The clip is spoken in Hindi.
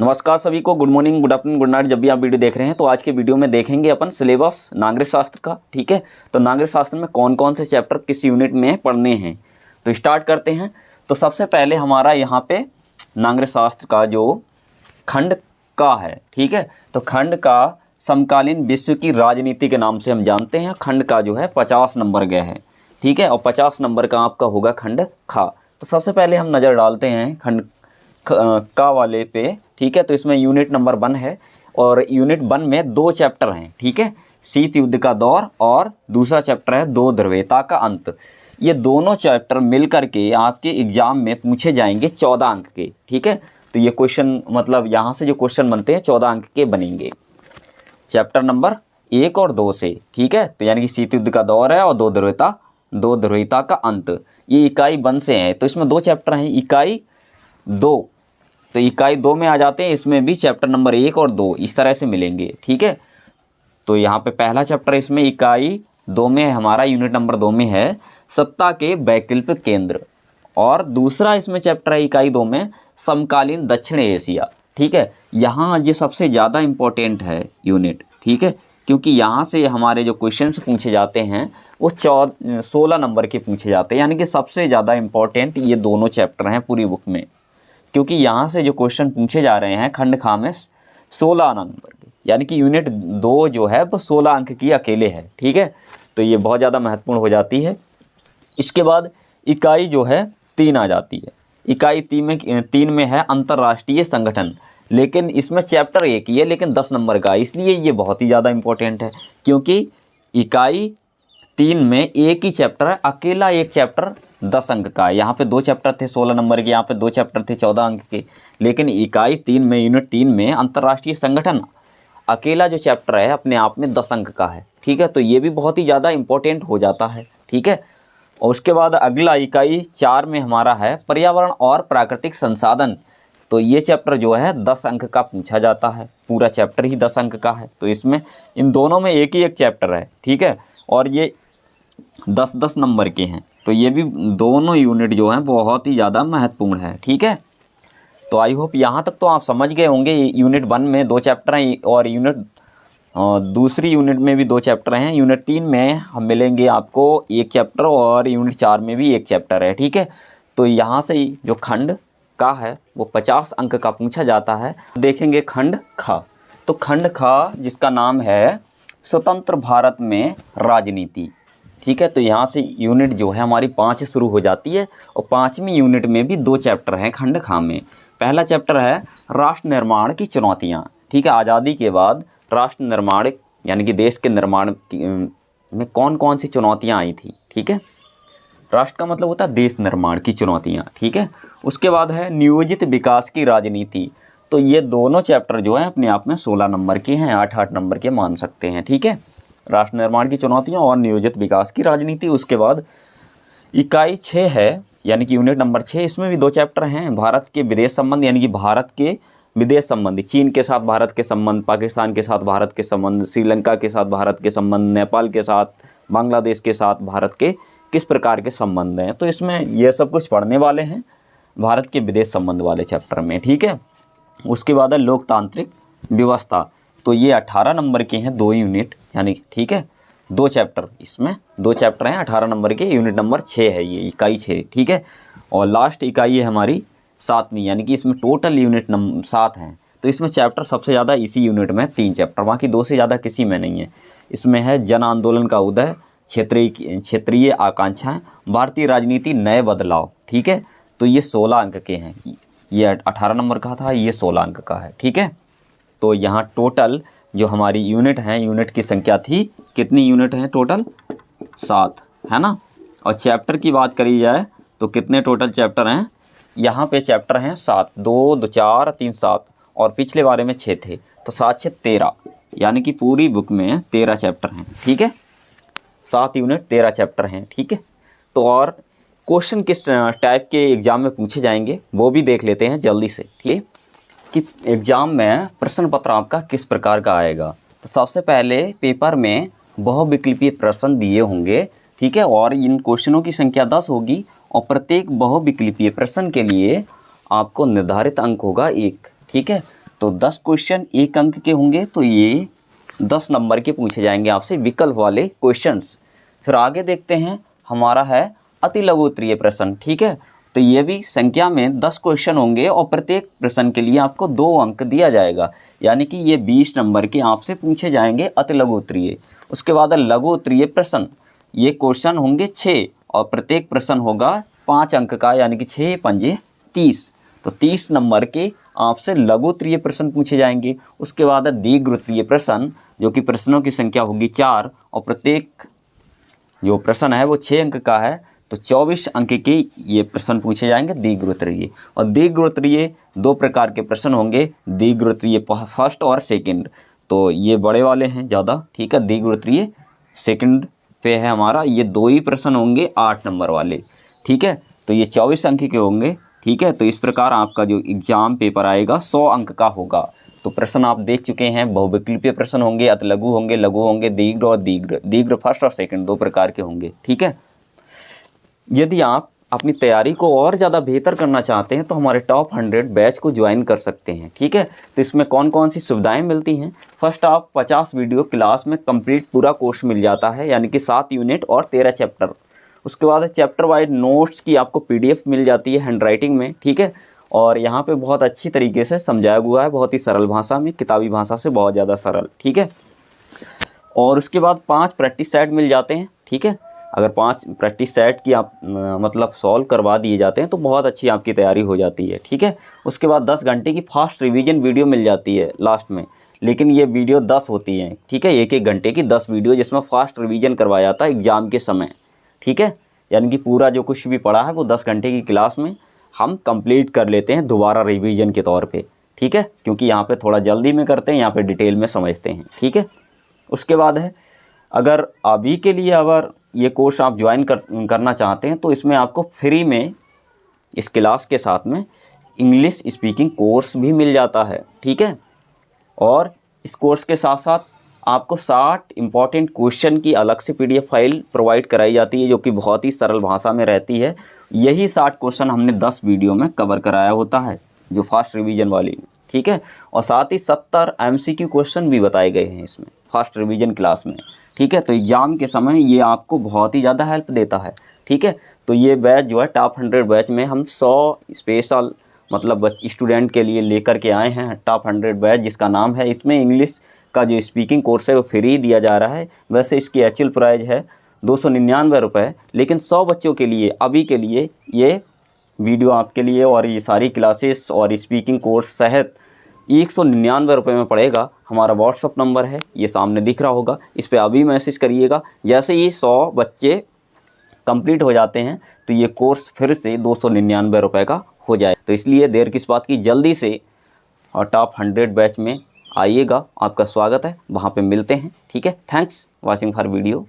नमस्कार सभी को, good morning, good afternoon, good night. जब भी आप वीडियो देख रहे हैं तो आज के वीडियो में देखेंगे अपन सिलेबस नागरिक शास्त्र का। ठीक है, तो नागरिक शास्त्र में कौन कौन से चैप्टर किस यूनिट में पढ़ने हैं तो स्टार्ट करते हैं। तो सबसे पहले हमारा यहाँ पे नागरिक शास्त्र का जो खंड का है, ठीक है, तो खंड का समकालीन विश्व की राजनीति के नाम से हम जानते हैं। खंड का जो है 50 नंबर गया है, ठीक है, और 50 नंबर का आपका होगा खंड खा। तो सबसे पहले हम नज़र डालते हैं खंड का वाले पे, ठीक है। तो इसमें यूनिट नंबर 1 है और यूनिट 1 में 2 चैप्टर हैं, ठीक है, शीत युद्ध का दौर और दूसरा चैप्टर है दो ध्रुवीयता का अंत। ये दोनों चैप्टर मिलकर के आपके एग्जाम में पूछे जाएंगे 14 अंक के, ठीक है। तो ये क्वेश्चन मतलब यहाँ से जो क्वेश्चन बनते हैं 14 अंक के बनेंगे चैप्टर नंबर 1 और 2 से, ठीक है। तो यानी कि शीत युद्ध का दौर है और दो ध्रुवीयता का अंत, ये इकाई 1 से हैं। तो इसमें 2 चैप्टर हैं, इकाई 2, तो इकाई 2 में आ जाते हैं। इसमें भी चैप्टर नंबर 1 और 2 इस तरह से मिलेंगे, ठीक है। तो यहाँ पे पहला चैप्टर इसमें इकाई 2 में हमारा यूनिट नंबर 2 में है सत्ता के वैकल्पिक केंद्र, और दूसरा इसमें चैप्टर है इकाई 2 में समकालीन दक्षिण एशिया, ठीक है। यहाँ ये सबसे ज़्यादा इम्पोर्टेंट है यूनिट, ठीक है, क्योंकि यहाँ से हमारे जो क्वेश्चंस पूछे जाते हैं वो 16 नंबर के पूछे जाते हैं। यानी कि सबसे ज़्यादा इम्पोर्टेंट ये दोनों चैप्टर हैं पूरी बुक में, क्योंकि यहाँ से जो क्वेश्चन पूछे जा रहे हैं खंड खा में 16 नंबर के, यानी कि यूनिट 2 जो है वो 16 अंक की अकेले है, ठीक है। तो ये बहुत ज़्यादा महत्वपूर्ण हो जाती है। इसके बाद इकाई जो है 3 आ जाती है। इकाई 3 में है अंतर्राष्ट्रीय संगठन, लेकिन इसमें चैप्टर 1 ही है लेकिन 10 नंबर का, इसलिए ये बहुत ही ज़्यादा इम्पोर्टेंट है, क्योंकि इकाई 3 में एक ही चैप्टर है, अकेला एक चैप्टर 10 अंक का है। यहाँ पे 2 चैप्टर थे 16 नंबर के, यहाँ पे 2 चैप्टर थे 14 अंक के, लेकिन इकाई 3 में यूनिट 3 में अंतर्राष्ट्रीय संगठन अकेला जो चैप्टर है अपने आप में 10 अंक का है, ठीक है। तो ये भी बहुत ही ज़्यादा इम्पोर्टेंट हो जाता है, ठीक है। और उसके बाद अगला इकाई 4 में हमारा है पर्यावरण और प्राकृतिक संसाधन। तो ये चैप्टर जो है 10 अंक का पूछा जाता है, पूरा चैप्टर ही 10 अंक का है। तो इसमें इन दोनों में एक ही एक चैप्टर है, ठीक है, और ये 10-10 नंबर के हैं। तो ये भी दोनों यूनिट जो हैं बहुत ही ज़्यादा महत्वपूर्ण है, ठीक है। तो आई होप यहाँ तक तो आप समझ गए होंगे। यूनिट 1 में 2 चैप्टर हैं और दूसरी यूनिट में भी 2 चैप्टर हैं। यूनिट 3 में हम मिलेंगे आपको 1 चैप्टर और यूनिट 4 में भी 1 चैप्टर है, ठीक है। तो यहाँ से जो खंड का है वो 50 अंक का पूछा जाता है। देखेंगे खंड खा। तो खंड खा जिसका नाम है स्वतंत्र भारत में राजनीति, ठीक है। तो यहाँ से यूनिट जो है हमारी 5 शुरू हो जाती है और 5वीं यूनिट में भी 2 चैप्टर हैं खंड खा में। पहला चैप्टर है राष्ट्र निर्माण की चुनौतियाँ, ठीक है। आज़ादी के बाद राष्ट्र निर्माण यानी कि देश के निर्माण में कौन कौन सी चुनौतियाँ आई थी, ठीक है। राष्ट्र का मतलब होता है देश निर्माण की चुनौतियाँ, ठीक है। उसके बाद है नियोजित विकास की राजनीति। तो ये दोनों चैप्टर जो हैं अपने आप में 16 नंबर के हैं, 8-8 नंबर के मान सकते हैं, ठीक है। राष्ट्र निर्माण की चुनौतियाँ और नियोजित विकास की राजनीति। उसके बाद इकाई 6 है, यानी कि यूनिट नंबर 6, इसमें भी 2 चैप्टर हैं। भारत के विदेश संबंध, यानी कि भारत के विदेश संबंधी, चीन के साथ भारत के संबंध, पाकिस्तान के साथ भारत के संबंध, श्रीलंका के साथ भारत के संबंध, नेपाल के साथ, बांग्लादेश के साथ भारत के किस प्रकार के संबंध हैं। तो इसमें ये सब कुछ पढ़ने वाले हैं भारत के विदेश संबंध वाले चैप्टर में, ठीक है। उसके बाद है लोकतांत्रिक व्यवस्था। तो ये 18 नंबर के हैं 2 यूनिट, यानी ठीक है 2 चैप्टर, इसमें 2 चैप्टर हैं 18 नंबर के। यूनिट नंबर 6 है ये, इकाई 6, ठीक है। और लास्ट इकाई है हमारी 7वीं, यानी कि इसमें टोटल यूनिट 7 हैं। तो इसमें चैप्टर सबसे ज़्यादा इसी यूनिट में 3 चैप्टर, बाकी 2 से ज़्यादा किसी में नहीं है। इसमें है जन आंदोलन का उदय, क्षेत्रीय आकांक्षाएँ, भारतीय राजनीति, नए बदलाव, ठीक है। तो ये 16 अंक के हैं। ये 18 नंबर का था, ये 16 अंक का है, ठीक है। तो यहाँ टोटल जो हमारी यूनिट हैं, यूनिट की संख्या थी, कितनी यूनिट हैं टोटल? 7 है ना। और चैप्टर की बात करी जाए तो कितने टोटल चैप्टर हैं? यहाँ पे चैप्टर हैं 7, 2, 2, 4, 3, 7, और पिछले बारे में 6 थे, तो 7, 6, 13, यानी कि पूरी बुक में 13 चैप्टर हैं, ठीक है। 7 यूनिट 13 चैप्टर हैं, ठीक है। तो और क्वेश्चन किस टाइप के एग्ज़ाम में पूछे जाएंगे वो भी देख लेते हैं जल्दी से, ठीक है, कि एग्ज़ाम में प्रश्न पत्र आपका किस प्रकार का आएगा। तो सबसे पहले पेपर में बहुविकल्पीय प्रश्न दिए होंगे, ठीक है, और इन क्वेश्चनों की संख्या 10 होगी और प्रत्येक बहुविकल्पीय प्रश्न के लिए आपको निर्धारित अंक होगा 1, ठीक है। तो 10 क्वेश्चन 1 अंक के होंगे, तो ये 10 नंबर के पूछे जाएंगे आपसे विकल्प वाले क्वेश्चंस। फिर आगे देखते हैं, हमारा है अति लघु उत्तरीय प्रश्न, ठीक है। तो ये भी संख्या में 10 क्वेश्चन होंगे और प्रत्येक प्रश्न के लिए आपको 2 अंक दिया जाएगा, यानी कि ये 20 नंबर के आपसे पूछे जाएंगे अति लघु उत्तरीय। उसके बाद लघु उत्तरीय प्रश्न, ये क्वेश्चन होंगे 6 और प्रत्येक प्रश्न होगा 5 अंक का, यानी कि 6 पंजे 30। तो 30 नंबर के आपसे लघु उत्तरीय प्रश्न पूछे जाएंगे। उसके बाद दीर्घ उत्तरीय प्रश्न, जो कि प्रश्नों की संख्या होगी 4 और प्रत्येक जो प्रश्न है वो 6 अंक का है, तो 24 अंक के ये प्रश्न पूछे जाएंगे दीर्घ उत्तरीय। और दीर्घ उत्तरीय 2 प्रकार के प्रश्न होंगे, दीर्घ उत्तरीय फर्स्ट और सेकंड। तो ये बड़े वाले हैं ज़्यादा, ठीक है। दीर्घ उत्तरीय सेकंड पे है हमारा, ये 2 ही प्रश्न होंगे 8 नंबर वाले, ठीक है। तो ये 24 अंक के होंगे, ठीक है। तो इस प्रकार आपका जो एग्ज़ाम पेपर आएगा 100 अंक का होगा। तो प्रश्न आप देख चुके हैं, बहुविकल्पीय प्रश्न होंगे, अति लघु होंगे, लघु होंगे, दीर्घ और दीर्घ फर्स्ट और सेकंड 2 प्रकार के होंगे, ठीक है। यदि आप अपनी तैयारी को और ज़्यादा बेहतर करना चाहते हैं तो हमारे टॉप 100 बैच को ज्वाइन कर सकते हैं, ठीक है। तो इसमें कौन कौन सी सुविधाएं मिलती हैं? फर्स्ट, आप 50 वीडियो क्लास में कंप्लीट पूरा कोर्स मिल जाता है, यानी कि 7 यूनिट और 13 चैप्टर। उसके बाद चैप्टर वाइज नोट्स की आपको PDF मिल जाती है हैंड राइटिंग में, ठीक है। और यहाँ पे बहुत अच्छी तरीके से समझाया हुआ है, बहुत ही सरल भाषा में, किताबी भाषा से बहुत ज़्यादा सरल, ठीक है। और उसके बाद 5 प्रैक्टिस सेट मिल जाते हैं, ठीक है। अगर 5 प्रैक्टिस सेट की आप मतलब सॉल्व करवा दिए जाते हैं तो बहुत अच्छी आपकी तैयारी हो जाती है, ठीक है। उसके बाद 10 घंटे की फास्ट रिवीजन वीडियो मिल जाती है लास्ट में, लेकिन ये वीडियो 10 होती हैं, ठीक है। 1-1 घंटे की 10 वीडियो जिसमें फास्ट रिवीजन करवाया जाता है एग्ज़ाम के समय, ठीक है। यानी कि पूरा जो कुछ भी पढ़ा है वो 10 घंटे की क्लास में हम कंप्लीट कर लेते हैं दोबारा रिवीजन के तौर पे, ठीक है। क्योंकि यहाँ पे थोड़ा जल्दी में करते हैं, यहाँ पे डिटेल में समझते हैं, ठीक है। उसके बाद है, अगर अभी के लिए अगर ये कोर्स आप ज्वाइन करना चाहते हैं तो इसमें आपको फ्री में इस क्लास के साथ में इंग्लिश स्पीकिंग कोर्स भी मिल जाता है, ठीक है। और इस कोर्स के साथ साथ आपको 60 इम्पॉर्टेंट क्वेश्चन की अलग से PDF फाइल प्रोवाइड कराई जाती है, जो कि बहुत ही सरल भाषा में रहती है। यही 60 क्वेश्चन हमने 10 वीडियो में कवर कराया होता है, जो फास्ट रिवीजन वाली में, ठीक है। और साथ ही 70 MCQ क्वेश्चन भी बताए गए हैं इसमें फास्ट रिवीजन क्लास में, ठीक है। तो एग्ज़ाम के समय ये आपको बहुत ही ज़्यादा हेल्प देता है, ठीक है। तो ये बैच जो है टॉप 100 बैच में हम 100 स्पेशल मतलब स्टूडेंट के लिए लेकर के आए हैं टॉप 100 बैच, जिसका नाम है, इसमें इंग्लिश का जो स्पीकिंग कोर्स है वो फ्री दिया जा रहा है। वैसे इसकी एक्चुअल प्राइस है 299 रुपये, लेकिन 100 बच्चों के लिए अभी के लिए ये वीडियो आपके लिए और ये सारी क्लासेस और स्पीकिंग कोर्स सहित 199 रुपये में पड़ेगा। हमारा व्हाट्सअप नंबर है, ये सामने दिख रहा होगा, इस पर अभी मैसेज करिएगा। जैसे ये 100 बच्चे कंप्लीट हो जाते हैं तो ये कोर्स फिर से 299 रुपये का हो जाए। तो इसलिए देर किस बात की, जल्दी से और टॉप 100 बैच में आइएगा, आपका स्वागत है, वहाँ पे मिलते हैं, ठीक है। Thanks watching for video.